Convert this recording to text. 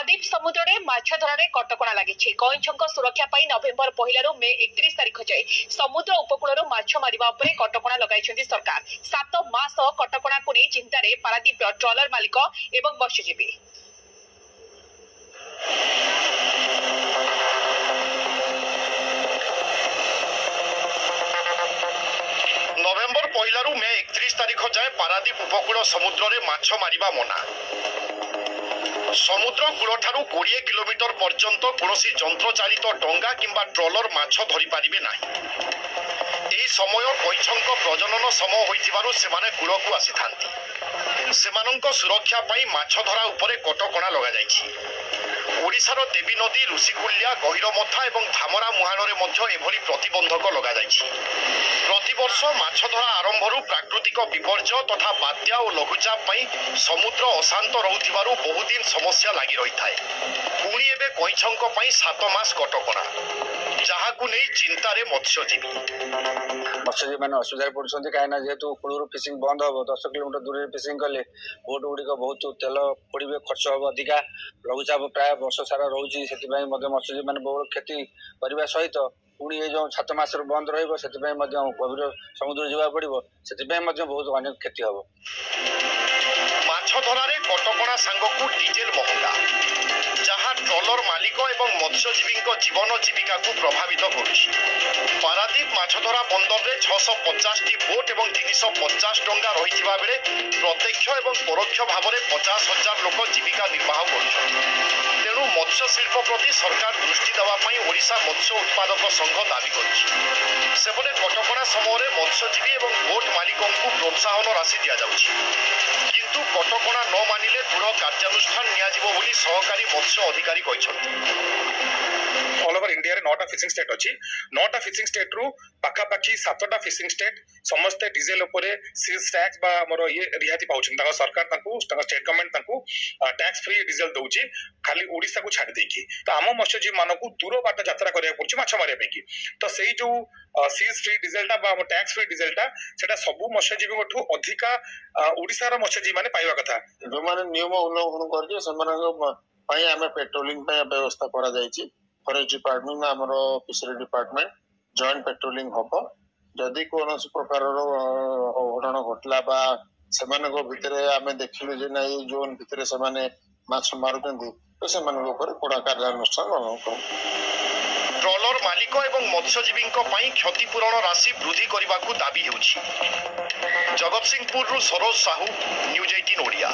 पारादीप समुद्र में माछ धरारे कटकणा लगी कईछों सुरक्षा नवेम्बर 1 रु मे 31 तारिख जाए समुद्र उपकूल माछ मारिबा उपरे कटकणा लगाई सरकार 7 मास कटकणा को नहीं चिंतार पारादीप ट्रॉलर मालिक एवं मत्स्यजीवी। नवेम्बर 1 रु मे 31 तारिख जाए पारादीप उपकूल समुद्र में माछ मारिबा मना। समुद्र कूल ठारू 20 किलोमीटर पर्यंत कौनसी जंत्र चालित डंगा किंबा ट्रॉलर माछ धरि पारिबे नाही। एही समय कईछों प्रजनन समय होइथिबारु सेमाने कूल को आसीथांती। सेमानंक सुरक्षा पाई माछ धरा उपरे कटकणा लगा जायछि। ओडिशार देवी नदी ऋषिकुल्या गहिरमथा एवं धामरा मुहाणरे मध्य एभली प्रतिबंधक लगा जायछि। प्रतिवर्ष माछ धरा आरंभरू प्राकृतिक विपर्यय तथा बात्या और लघुचाप पाई समुद्र अशांत रहुथिबारु बहुदिन समस्या लगी रही थाए। पुणी एबे कईछों पाई 7 मास कटकणा जहाकू नहीं चिंतारे मत्स्यजीवी मैंने असुविधा पड़ते कहीं जेहेतु कूलू फिशिंग बंद हम 10 किलोमीटर दूर फिशिंग कले बोट गुड़िक बहुत तेल पड़े खर्च हम अधिका लघुचाप प्राय वर्ष सारा रोचे से मत्स्यजीवी मैंने बहुत क्षति करने सहित पुणी ये जो 7 मास बंद रही समुद्र जावा पड़ो से बहुत अनेक क्षति हम। माछ धरारे कटकणा सांगकू डीजेल महंगा जहाँ ट्रॉलर मालिक एवं मत्स्यजीवी जीवन जीविका को प्रभावित करुछि। पारादीप माछधरा बंदर में 650 टी बोट और 350 डंगा रही बेले प्रत्यक्ष एवं परोक्ष भाव में 50,000 लोक जीविका निर्वाह करुछन्ति। तेणु मत्स्य शिल्प प्रति सरकार दृष्टि देवाई ओडिशा मत्स्य उत्पादक संघ दाबी करिछि। सेपटे कटकणा समय मत्स्यजीवी और बोट मालिकों को प्रोत्साहन राशि दि जाउछि, किंतु कटकणा न मानिले दृढ़ कार्यानुष्ठान नियाजिबो बोली सहकारी मत्स्य अधिकारी कहिसन्ति। ऑल ओवर इंडिया रे 9टा फिशिंग स्टेट अछि। 9टा फिशिंग स्टेट रु पाखापाखी 7टा फिशिंग स्टेट समस्त डीजेल उपरे सेल्स टैक्स बा हमर ये रिहाती पाउछन। ताका सरकार ताकू स्टेट गवर्नमेंट ताकू टैक्स फ्री डीजेल दउची खाली ओडिसा को छाड़ देकी। तो आम मत्स्यजीवी मानकू दूर बाट यात्रा करिया पड़छ माछ मारिया पेकी। तो सेही जो सेल्स फ्री डीजेलटा बा टैक्स फ्री डीजेलटा सेटा सबु मत्स्यजीवी ठू अधिका ओडिसा रो मत्स्यजीवी माने पाइबा कथा। जो माने नियम उल्लंघन करके समरंग पाई आमे पेट्रोलिंग पे व्यवस्था करा जायछि। फॉरेस्ट डिपार्टमेंट आमर फिशरी डिपार्टमेंट जॉइंट पेट्रोलिंग हम जदि कौन प्रकार अघटन घटला भितर आम देखिलु जे ना जोन भितर से माछ मारुचंती तो से कड़ा कार्यानुष्ठान ग्रहण करूँ। ट्रॉलर मालिक एवं मत्स्यजीवी क्षतिपूरण राशि वृद्धि करने को दाबी होउछि। जगतसिंहपुर सरोज साहू, न्यूज 18 ओडिया।